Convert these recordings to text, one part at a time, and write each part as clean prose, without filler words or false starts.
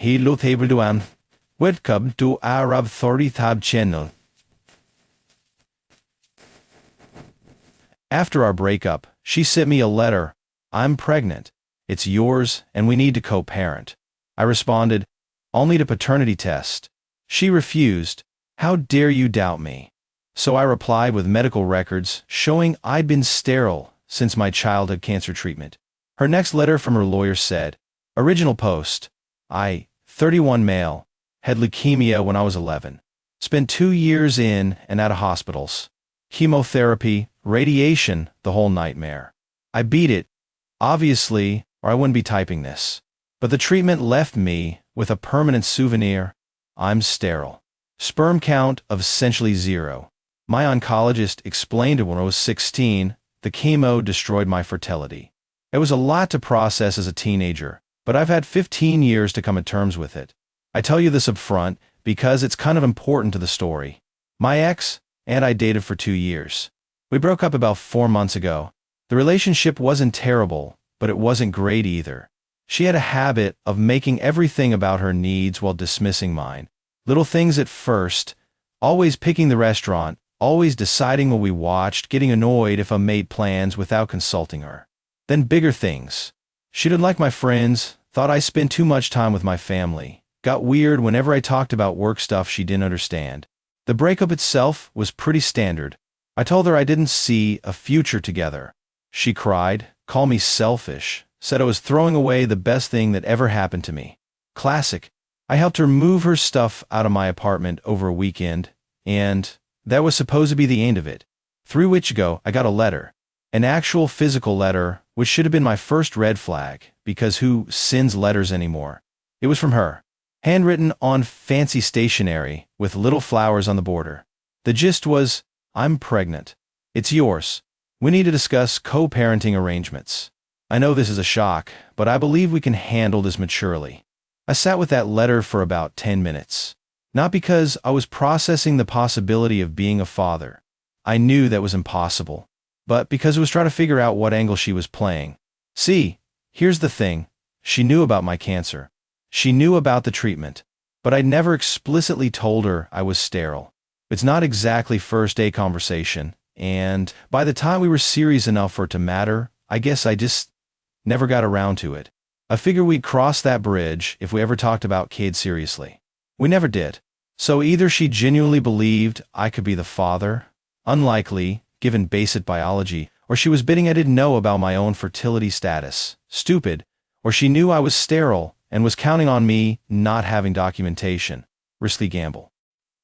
Hilo Tableduan. Welcome to Arab Storytime channel. After our breakup, she sent me a letter. I'm pregnant. It's yours, and we need to co-parent. I responded, I'll need a paternity test. She refused. How dare you doubt me? So I replied with medical records showing I'd been sterile since my childhood cancer treatment. Her next letter from her lawyer said, Original post. I, 31 male, had leukemia when I was 11. Spent 2 years in and out of hospitals. Chemotherapy, radiation, the whole nightmare. I beat it, obviously, or I wouldn't be typing this. But the treatment left me with a permanent souvenir. I'm sterile. Sperm count of essentially 0. My oncologist explained it when I was 16. The chemo destroyed my fertility. It was a lot to process as a teenager, but I've had 15 years to come to terms with it. I tell you this up front because it's kind of important to the story. My ex and I dated for 2 years. We broke up about 4 months ago. The relationship wasn't terrible, but it wasn't great either. She had a habit of making everything about her needs while dismissing mine. Little things at first, always picking the restaurant, always deciding what we watched, getting annoyed if I made plans without consulting her. Then bigger things. She didn't like my friends, thought I spent too much time with my family, got weird whenever I talked about work stuff she didn't understand. The breakup itself was pretty standard. I told her I didn't see a future together. She cried, called me selfish, said I was throwing away the best thing that ever happened to me. Classic. I helped her move her stuff out of my apartment over a weekend, and that was supposed to be the end of it. 3 weeks ago, I got a letter. An actual physical letter, which should have been my first red flag, because who sends letters anymore? It was from her. Handwritten on fancy stationery, with little flowers on the border. The gist was, I'm pregnant. It's yours. We need to discuss co-parenting arrangements. I know this is a shock, but I believe we can handle this maturely. I sat with that letter for about 10 minutes. Not because I was processing the possibility of being a father. I knew that was impossible. But because I was trying to figure out what angle she was playing. See, here's the thing. She knew about my cancer. She knew about the treatment. But I'd never explicitly told her I was sterile. It's not exactly first-day conversation, and by the time we were serious enough for it to matter, I guess I just never got around to it. I figured we'd cross that bridge if we ever talked about kids seriously. We never did. So either she genuinely believed I could be the father, unlikely, given basic biology, or she was bidding I didn't know about my own fertility status, stupid, or she knew I was sterile and was counting on me not having documentation, risky gamble.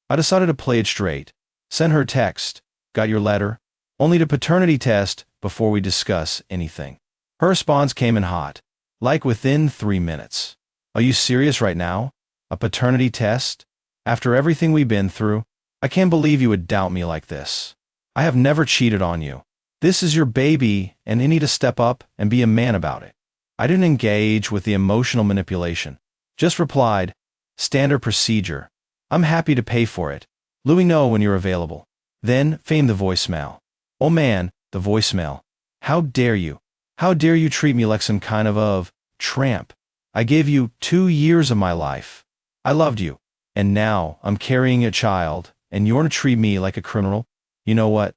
I decided to play it straight. Send her a text, got your letter, only to paternity test before we discuss anything. Her response came in hot, like within 3 minutes. Are you serious right now? A paternity test? After everything we've been through? I can't believe you would doubt me like this. I have never cheated on you. This is your baby, and you need to step up and be a man about it. I didn't engage with the emotional manipulation. Just replied, standard procedure. I'm happy to pay for it. Let me know when you're available. Then, fame the voicemail. Oh man, the voicemail. How dare you? How dare you treat me like some kind of tramp? I gave you 2 years of my life. I loved you. And now, I'm carrying a child, and you're to treat me like a criminal? You know what?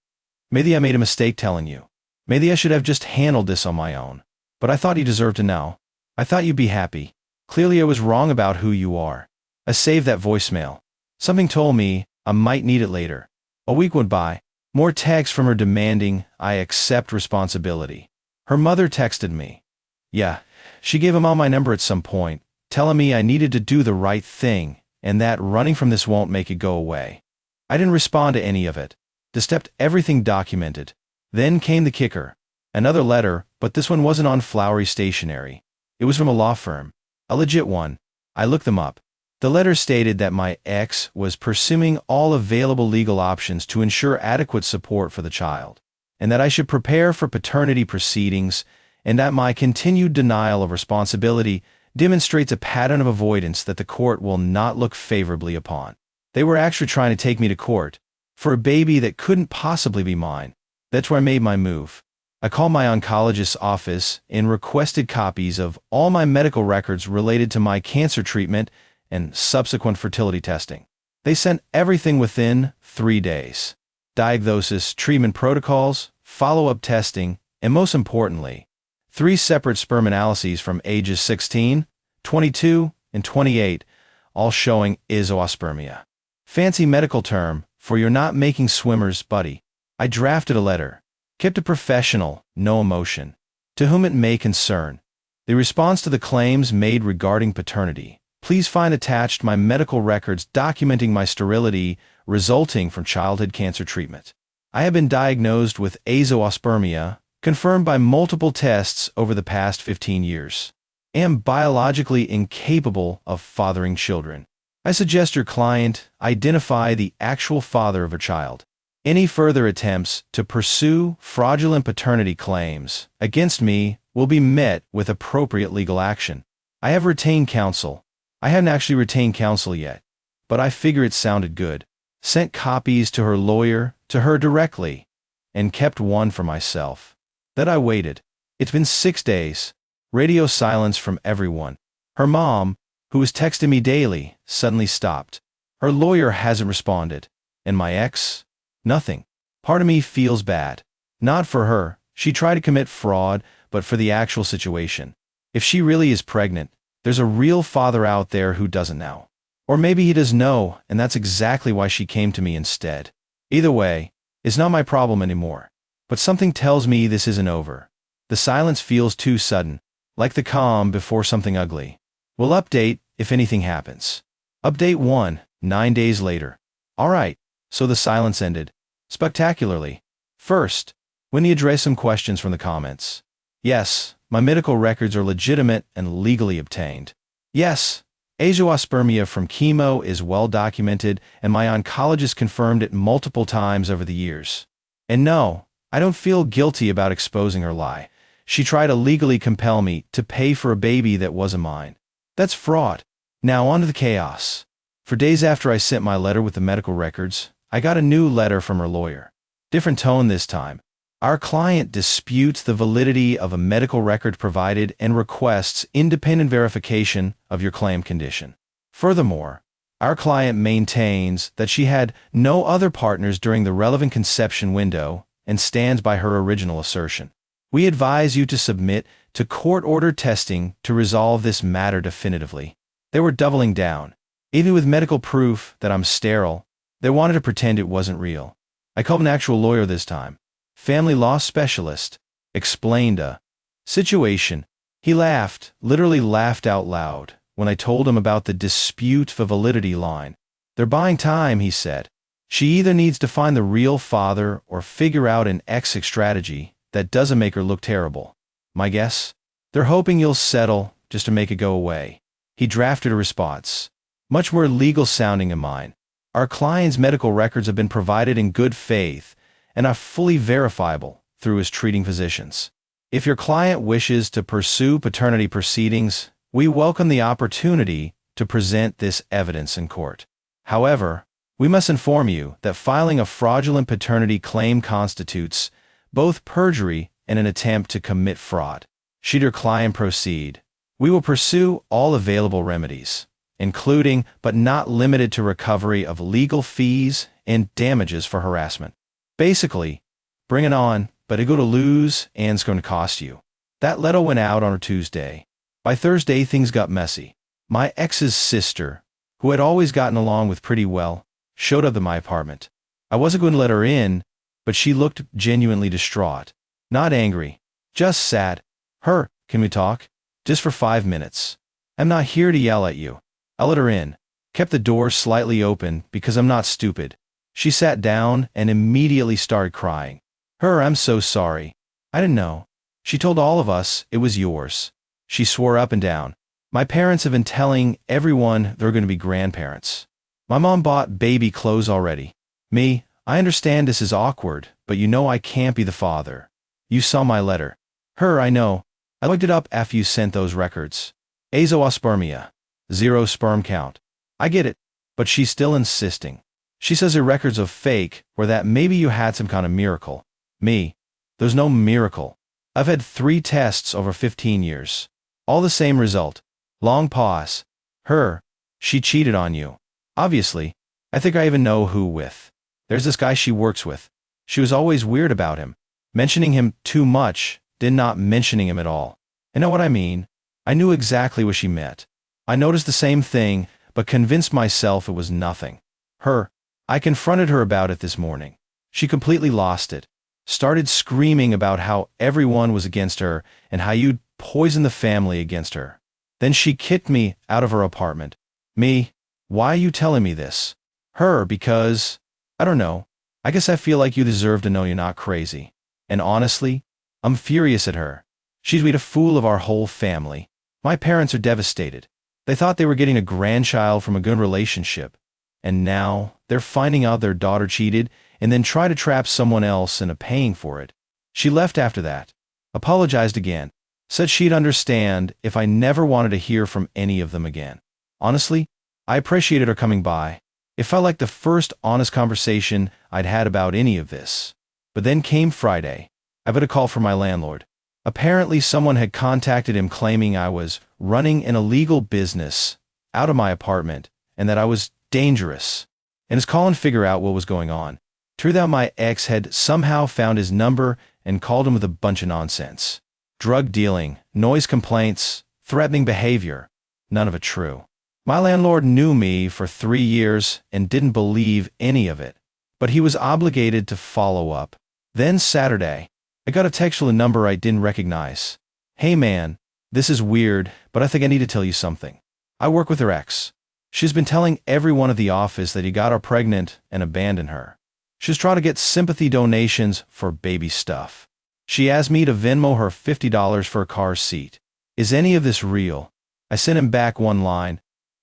Maybe I made a mistake telling you. Maybe I should have just handled this on my own. But I thought you deserved to know. I thought you'd be happy. Clearly I was wrong about who you are. I saved that voicemail. Something told me I might need it later. A week went by. More texts from her demanding I accept responsibility. Her mother texted me. Yeah, she gave him all my number at some point, telling me I needed to do the right thing and that running from this won't make it go away. I didn't respond to any of it. Just kept everything documented. Then came the kicker. Another letter, but this one wasn't on flowery stationery. It was from a law firm. A legit one. I looked them up. The letter stated that my ex was pursuing all available legal options to ensure adequate support for the child, and that I should prepare for paternity proceedings, and that my continued denial of responsibility demonstrates a pattern of avoidance that the court will not look favorably upon. They were actually trying to take me to court for a baby that couldn't possibly be mine. That's where I made my move. I called my oncologist's office and requested copies of all my medical records related to my cancer treatment and subsequent fertility testing. They sent everything within 3 days. Diagnosis, treatment protocols, follow-up testing, and most importantly, 3 separate sperm analyses from ages 16, 22, and 28, all showing zoospermia. Fancy medical term for you're not making swimmers, buddy. I drafted a letter, kept it professional, no emotion, to whom it may concern. The response to the claims made regarding paternity. Please find attached my medical records documenting my sterility resulting from childhood cancer treatment. I have been diagnosed with zoospermia, confirmed by multiple tests over the past 15 years. Am biologically incapable of fathering children. I suggest your client identify the actual father of her child. Any further attempts to pursue fraudulent paternity claims against me will be met with appropriate legal action. I have retained counsel. I haven't actually retained counsel yet, but I figure it sounded good. Sent copies to her lawyer, to her directly, and kept one for myself. Then I waited. It's been 6 days. Radio silence from everyone. Her mom, who was texting me daily, suddenly stopped. Her lawyer hasn't responded. And my ex? Nothing. Part of me feels bad. Not for her. She tried to commit fraud, but for the actual situation. If she really is pregnant, there's a real father out there who doesn't know. Or maybe he does know, and that's exactly why she came to me instead. Either way, it's not my problem anymore. But something tells me this isn't over. The silence feels too sudden, like the calm before something ugly. We'll update if anything happens. Update 1, 9 days later. Alright, so the silence ended. Spectacularly. First, we need to address some questions from the comments. Yes, my medical records are legitimate and legally obtained. Yes, zoospermia from chemo is well documented and my oncologist confirmed it multiple times over the years. And no, I don't feel guilty about exposing her lie. She tried to legally compel me to pay for a baby that wasn't mine. That's fraud. Now on to the chaos. For days after I sent my letter with the medical records, I got a new letter from her lawyer. Different tone this time. Our client disputes the validity of a medical record provided and requests independent verification of your claim condition. Furthermore, our client maintains that she had no other partners during the relevant conception window and stands by her original assertion. We advise you to submit to court-ordered testing to resolve this matter definitively. They were doubling down. Even with medical proof that I'm sterile, they wanted to pretend it wasn't real. I called an actual lawyer this time. Family law specialist. Explained a situation. He laughed, literally laughed out loud, when I told him about the dispute for validity line. They're buying time, he said. She either needs to find the real father or figure out an exit strategy that doesn't make her look terrible. My guess? They're hoping you'll settle just to make it go away. He drafted a response. Much more legal sounding than mine. Our client's medical records have been provided in good faith and are fully verifiable through his treating physicians. If your client wishes to pursue paternity proceedings, we welcome the opportunity to present this evidence in court. However, we must inform you that filing a fraudulent paternity claim constitutes both perjury and an attempt to commit fraud. Should your client proceed, we will pursue all available remedies, including but not limited to recovery of legal fees and damages for harassment. Basically, bring it on, but it's going to lose and it's going to cost you. That letter went out on a Tuesday. By Thursday, things got messy. My ex's sister, who had always gotten along with pretty well, showed up at my apartment. I wasn't going to let her in, but she looked genuinely distraught. Not angry, just sad. Her, can we talk? Just for 5 minutes. I'm not here to yell at you. I let her in. Kept the door slightly open because I'm not stupid. She sat down and immediately started crying. Her, I'm so sorry. I didn't know. She told all of us it was yours. She swore up and down. My parents have been telling everyone they're going to be grandparents. My mom bought baby clothes already. Me, I understand this is awkward, but you know I can't be the father. You saw my letter. Her, I know. I looked it up after you sent those records. Zoospermia. 0 sperm count. I get it, but she's still insisting. She says her records are fake or that maybe you had some kind of miracle. Me, There's no miracle. I've had 3 tests over 15 years. All the same result. Long pause. Her. She cheated on you. Obviously. I think I even know who with. There's this guy she works with. She was always weird about him. Mentioning him too much, did not mentioning him at all. I know what I mean. I knew exactly what she meant. I noticed the same thing, but convinced myself it was nothing. Her. I confronted her about it this morning. She completely lost it. Started screaming about how everyone was against her and how you'd poisoned the family against her. Then she kicked me out of her apartment. Me. Why are you telling me this? Her, because, I don't know, I guess I feel like you deserve to know you're not crazy. And honestly, I'm furious at her. She's made a fool of our whole family. My parents are devastated. They thought they were getting a grandchild from a good relationship. And now, they're finding out their daughter cheated and then try to trap someone else into paying for it. She left after that. Apologized again. Said she'd understand if I never wanted to hear from any of them again. Honestly, I appreciated her coming by. It felt like the first honest conversation I'd had about any of this. But then came Friday. I got a call from my landlord. Apparently someone had contacted him claiming I was running an illegal business out of my apartment and that I was dangerous. And is calling to figure out what was going on. Turned out my ex had somehow found his number and called him with a bunch of nonsense. Drug dealing, noise complaints, threatening behavior. None of it true. My landlord knew me for 3 years and didn't believe any of it. But he was obligated to follow up. Then Saturday, I got a text with a number I didn't recognize. Hey man, this is weird, but I think I need to tell you something. I work with her ex. She's been telling everyone at the office that he got her pregnant and abandoned her. She's trying to get sympathy donations for baby stuff. She asked me to Venmo her $50 for a car seat. Is any of this real? I sent him back one line.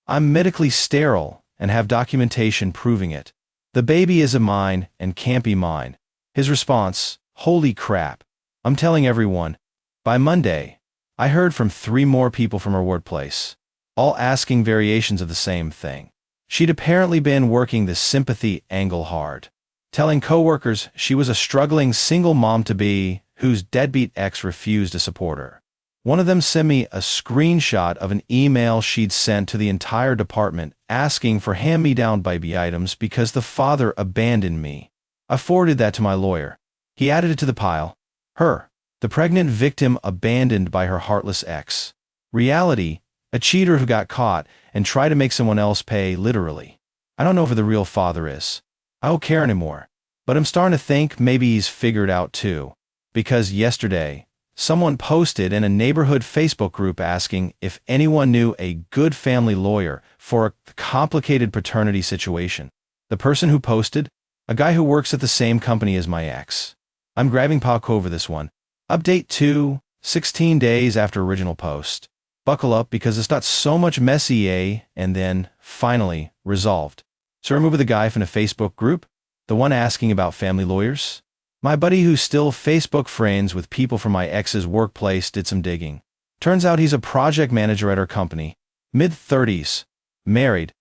I'm medically sterile and have documentation proving it. The baby isn't mine and can't be mine. His response, holy crap. I'm telling everyone. By Monday, I heard from 3 more people from her workplace, all asking variations of the same thing. She'd apparently been working the sympathy angle hard, telling coworkers she was a struggling single mom-to-be whose deadbeat ex refused to support her. One of them sent me a screenshot of an email she'd sent to the entire department asking for hand-me-down baby items because the father abandoned me. I forwarded that to my lawyer. He added it to the pile. Her, the pregnant victim abandoned by her heartless ex. Reality, a cheater who got caught and tried to make someone else pay, literally. I don't know who the real father is. I don't care anymore. But I'm starting to think maybe he's figured out too. Because yesterday, someone posted in a neighborhood Facebook group asking if anyone knew a good family lawyer for a complicated paternity situation. The person who posted? A guy who works at the same company as my ex. I'm grabbing Paco over this one. Update 2, 16 days after original post. Buckle up because it's got so much messy, and then, finally, resolved. So remove the guy from the Facebook group? The one asking about family lawyers? My buddy who's still Facebook friends with people from my ex's workplace did some digging. Turns out he's a project manager at her company. Mid-30s. Married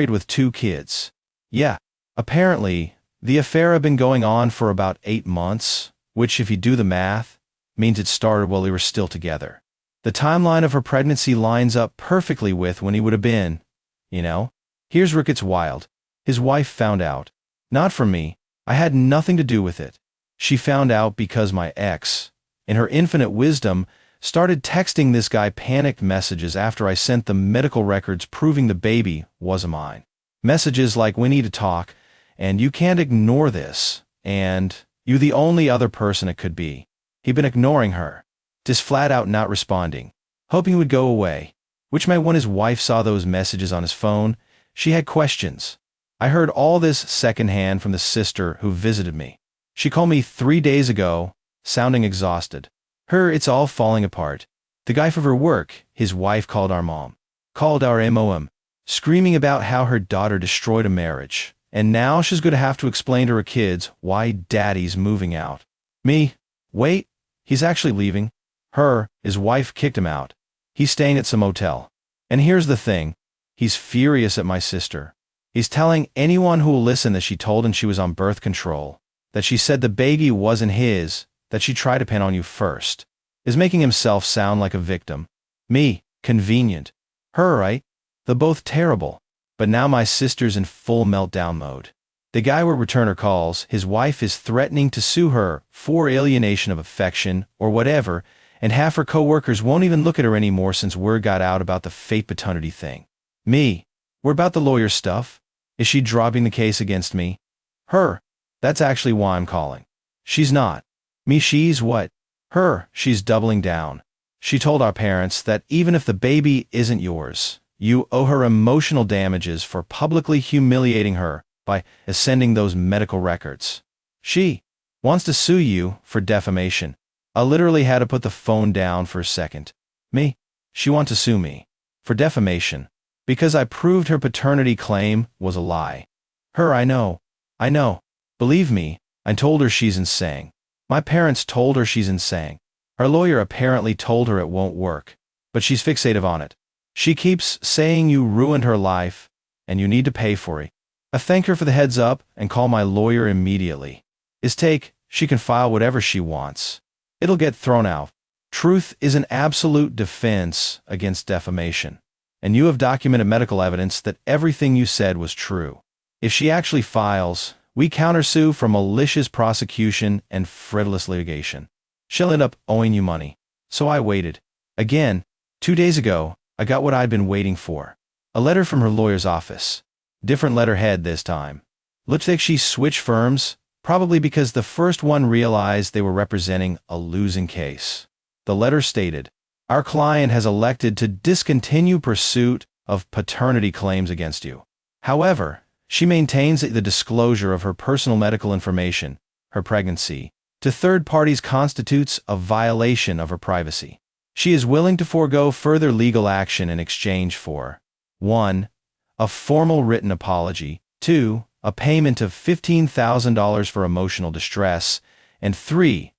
with 2 kids. Yeah, apparently, the affair had been going on for about 8 months, which if you do the math, means it started while they were still together. The timeline of her pregnancy lines up perfectly with when he would have been, you know? Here's where it gets wild. His wife found out. Not from me. I had nothing to do with it. She found out because my ex, in her infinite wisdom, started texting this guy panicked messages after I sent them medical records proving the baby wasn't mine. Messages like, we need to talk, and you can't ignore this, and you the only other person it could be. He'd been ignoring her. Just flat out not responding, hoping it would go away, which meant when his wife saw those messages on his phone, she had questions. I heard all this secondhand from the sister who visited me. She called me 3 days ago, sounding exhausted. It's all falling apart. The guy from her work, his wife called our mom. Called our MOM, screaming about how her daughter destroyed a marriage. And now she's going to have to explain to her kids why daddy's moving out. Me? Wait, he's actually leaving. His wife kicked him out. He's staying at some motel. And here's the thing. He's furious at my sister. He's telling anyone who will listen that she told him she was on birth control, that she said the baby wasn't his, that she tried to pin on you first, is making himself sound like a victim. Me, convenient. Her, right? The both terrible. But now my sister's in full meltdown mode. The guy will return her calls, his wife is threatening to sue her for alienation of affection or whatever, and half her co-workers won't even look at her anymore since word got out about the fake paternity thing. Me, we're about the lawyer stuff. Is she dropping the case against me? Her, that's actually why I'm calling. She's not. Me, she's what? Her, she's doubling down. She told our parents that even if the baby isn't yours, you owe her emotional damages for publicly humiliating her by sending those medical records. She wants to sue you for defamation. I literally had to put the phone down for a second. Me, she wants to sue me for defamation because I proved her paternity claim was a lie. Her, I know. Believe me, I told her she's insane. My parents told her she's insane. Her lawyer apparently told her it won't work, but she's fixated on it. She keeps saying you ruined her life and you need to pay for it. I thank her for the heads up and call my lawyer immediately. She can file whatever she wants. It'll get thrown out. Truth is an absolute defense against defamation, and you have documented medical evidence that everything you said was true. If she actually files, we countersue for malicious prosecution and frivolous litigation. She'll end up owing you money. So I waited. Again, 2 days ago, I got what I'd been waiting for. A letter from her lawyer's office. Different letterhead this time. Looks like she switched firms, probably because the first one realized they were representing a losing case. The letter stated, "Our client has elected to discontinue pursuit of paternity claims against you. However, she maintains that the disclosure of her personal medical information, her pregnancy, to third parties constitutes a violation of her privacy. She is willing to forego further legal action in exchange for 1. A formal written apology, 2. A payment of $15,000 for emotional distress, and 3.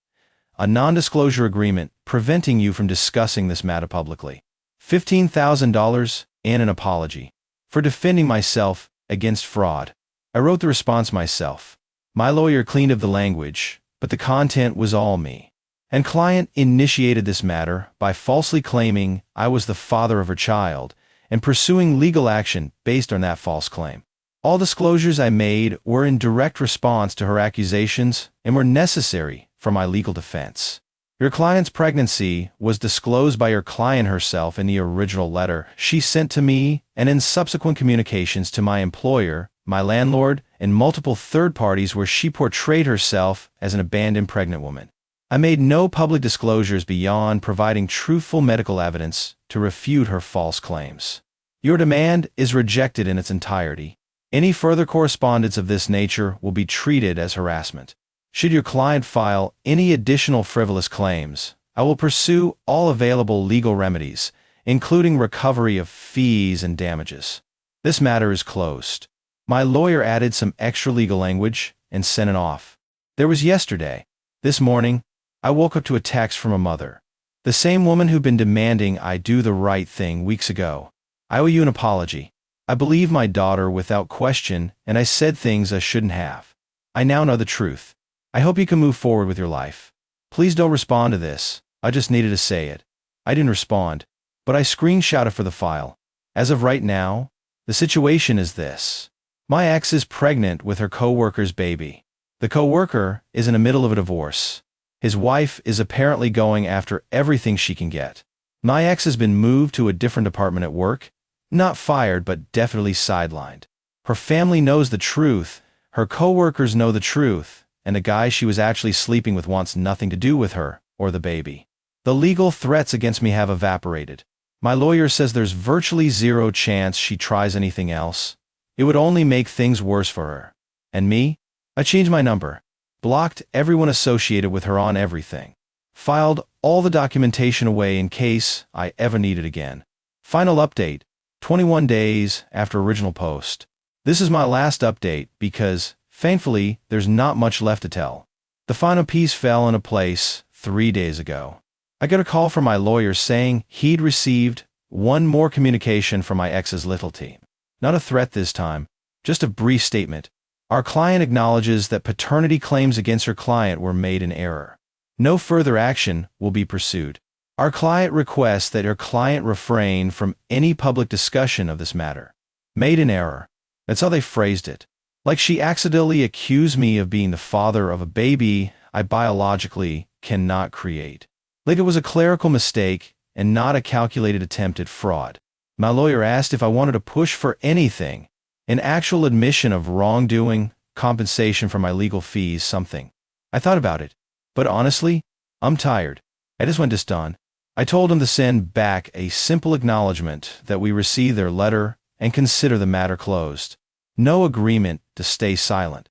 A non-disclosure agreement preventing you from discussing this matter publicly. $15,000 and an apology. For defending myself against fraud. I wrote the response myself. My lawyer cleaned up the language, but the content was all me. And client initiated this matter by falsely claiming I was the father of her child and pursuing legal action based on that false claim. All disclosures I made were in direct response to her accusations and were necessary for my legal defense. Your client's pregnancy was disclosed by your client herself in the original letter she sent to me and in subsequent communications to my employer, my landlord, and multiple third parties where she portrayed herself as an abandoned pregnant woman. I made no public disclosures beyond providing truthful medical evidence to refute her false claims. Your demand is rejected in its entirety. Any further correspondence of this nature will be treated as harassment. Should your client file any additional frivolous claims, I will pursue all available legal remedies, including recovery of fees and damages. This matter is closed. My lawyer added some extra legal language and sent it off. There was yesterday. This morning, I woke up to a text from a mother. The same woman who'd been demanding I do the right thing weeks ago. I owe you an apology. I believe my daughter without question, and I said things I shouldn't have. I now know the truth. I hope you can move forward with your life. Please don't respond to this. I just needed to say it. I didn't respond, but I screenshot it for the file. As of right now, the situation is this. My ex is pregnant with her co-worker's baby. The co-worker is in the middle of a divorce. His wife is apparently going after everything she can get. My ex has been moved to a different department at work, not fired but definitely sidelined. Her family knows the truth, her co-workers know the truth, and the guy she was actually sleeping with wants nothing to do with her or the baby. The legal threats against me have evaporated. My lawyer says there's virtually zero chance she tries anything else. It would only make things worse for her. And me? I changed my number, blocked everyone associated with her on everything, filed all the documentation away in case I ever need it again. Final update, 21 days after original post. This is my last update because, thankfully, there's not much left to tell. The final piece fell into place 3 days ago. I got a call from my lawyer saying he'd received one more communication from my ex's little team. Not a threat this time, just a brief statement. Our client acknowledges that paternity claims against her client were made in error. No further action will be pursued. Our client requests that your client refrain from any public discussion of this matter. Made in error. That's how they phrased it. Like she accidentally accused me of being the father of a baby I biologically cannot create. Like it was a clerical mistake and not a calculated attempt at fraud. My lawyer asked if I wanted to push for anything, an actual admission of wrongdoing, compensation for my legal fees, something. I thought about it, but honestly, I'm tired. I just went to stun. I told him to send back a simple acknowledgement that we received their letter and consider the matter closed. No agreement to stay silent.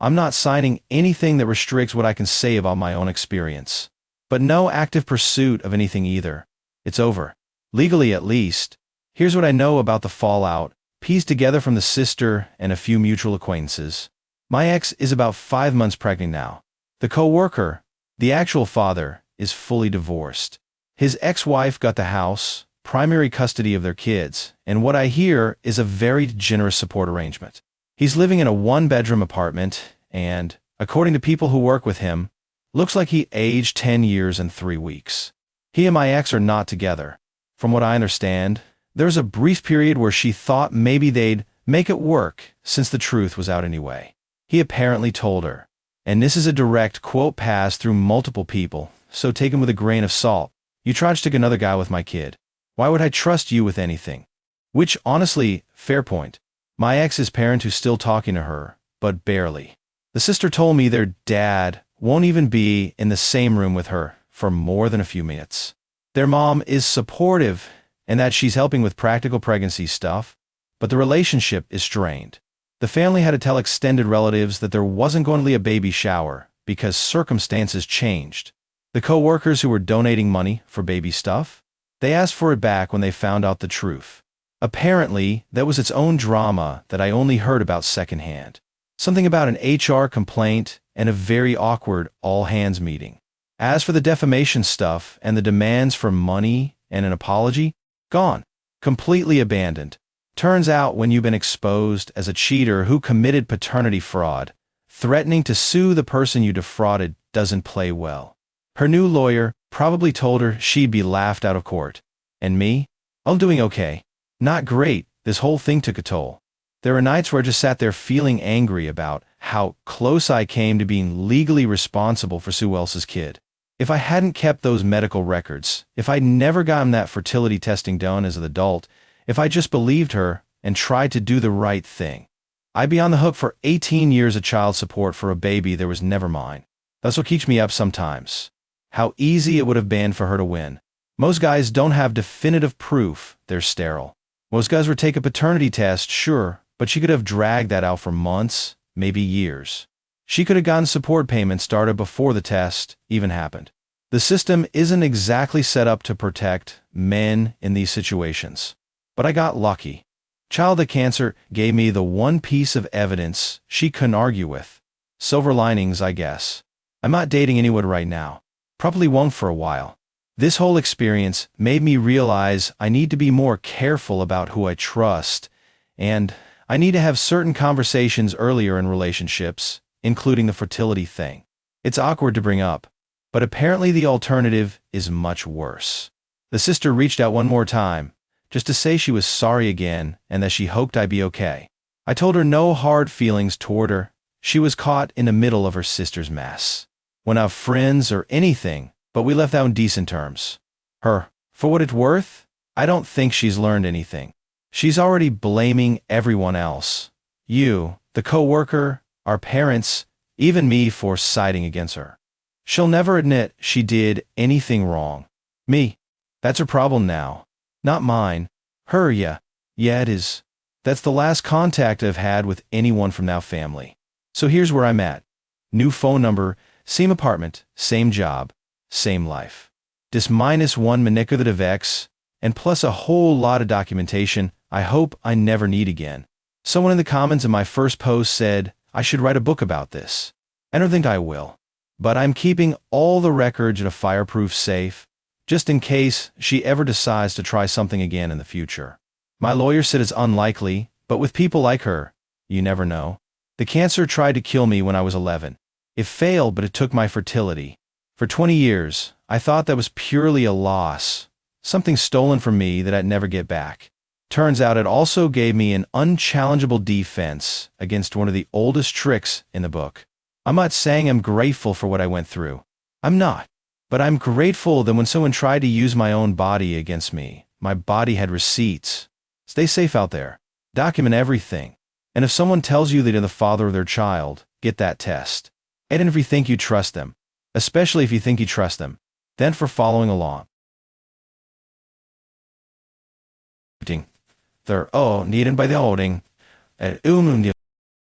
I'm not signing anything that restricts what I can say about my own experience. But no active pursuit of anything either. It's over. Legally at least. Here's what I know about the fallout, pieced together from the sister and a few mutual acquaintances. My ex is about 5 months pregnant now. The co-worker, the actual father, is fully divorced. His ex-wife got the house, primary custody of their kids, and what I hear is a very generous support arrangement. He's living in a 1-bedroom apartment and, according to people who work with him, looks like he aged 10 years and 3 weeks. He and my ex are not together. From what I understand, there's a brief period where she thought maybe they'd make it work since the truth was out anyway. He apparently told her, and this is a direct quote passed through multiple people, so take him with a grain of salt. You tried to stick another guy with my kid. Why would I trust you with anything? Which, honestly, fair point. My ex is parent who's still talking to her, but barely. The sister told me their dad won't even be in the same room with her for more than a few minutes. Their mom is supportive and that she's helping with practical pregnancy stuff, but the relationship is strained. The family had to tell extended relatives that there wasn't going to be a baby shower because circumstances changed. The co-workers who were donating money for baby stuff, they asked for it back when they found out the truth. Apparently, that was its own drama that I only heard about secondhand. Something about an HR complaint and a very awkward all-hands meeting. As for the defamation stuff and the demands for money and an apology, gone. Completely abandoned. Turns out when you've been exposed as a cheater who committed paternity fraud, threatening to sue the person you defrauded doesn't play well. Her new lawyer probably told her she'd be laughed out of court. And me? I'm doing okay. Not great. This whole thing took a toll. There are nights where I just sat there feeling angry about how close I came to being legally responsible for Sue Else's kid. If I hadn't kept those medical records, if I'd never gotten that fertility testing done as an adult, if I just believed her and tried to do the right thing, I'd be on the hook for 18 years of child support for a baby that was never mine. That's what keeps me up sometimes. How easy it would have been for her to win. Most guys don't have definitive proof they're sterile. Most guys would take a paternity test, sure, but she could have dragged that out for months, maybe years. She could have gotten support payments started before the test even happened. The system isn't exactly set up to protect men in these situations. But I got lucky. Childhood cancer gave me the one piece of evidence she couldn't argue with. Silver linings, I guess. I'm not dating anyone right now. Probably won't for a while. This whole experience made me realize I need to be more careful about who I trust, and I need to have certain conversations earlier in relationships, including the fertility thing. It's awkward to bring up, but apparently the alternative is much worse. The sister reached out one more time, just to say she was sorry again and that she hoped I'd be okay. I told her no hard feelings toward her. She was caught in the middle of her sister's mess. We're not friends or anything, but we left out in decent terms. Her, for what it's worth, I don't think she's learned anything. She's already blaming everyone else. You, the co-worker, our parents, even me for siding against her. She'll never admit she did anything wrong. Me. That's her problem now. Not mine. Her, yeah. Yeah, it is. That's the last contact I've had with anyone from that family. So here's where I'm at. New phone number, same apartment, same job, same life. Dis -1 manipulative ex, and plus a whole lot of documentation I hope I never need again. Someone in the comments of my first post said I should write a book about this. I don't think I will. But I'm keeping all the records in a fireproof safe, just in case she ever decides to try something again in the future. My lawyer said it's unlikely, but with people like her, you never know. The cancer tried to kill me when I was 11. It failed, but it took my fertility. For 20 years, I thought that was purely a loss, something stolen from me that I'd never get back. Turns out it also gave me an unchallengeable defense against one of the oldest tricks in the book. I'm not saying I'm grateful for what I went through. I'm not. But I'm grateful that when someone tried to use my own body against me, my body had receipts. Stay safe out there. Document everything. And if someone tells you that you're the father of their child, get that test. And if you think you trust them, especially if you think you trust them, then for following along. They're needed by the holding.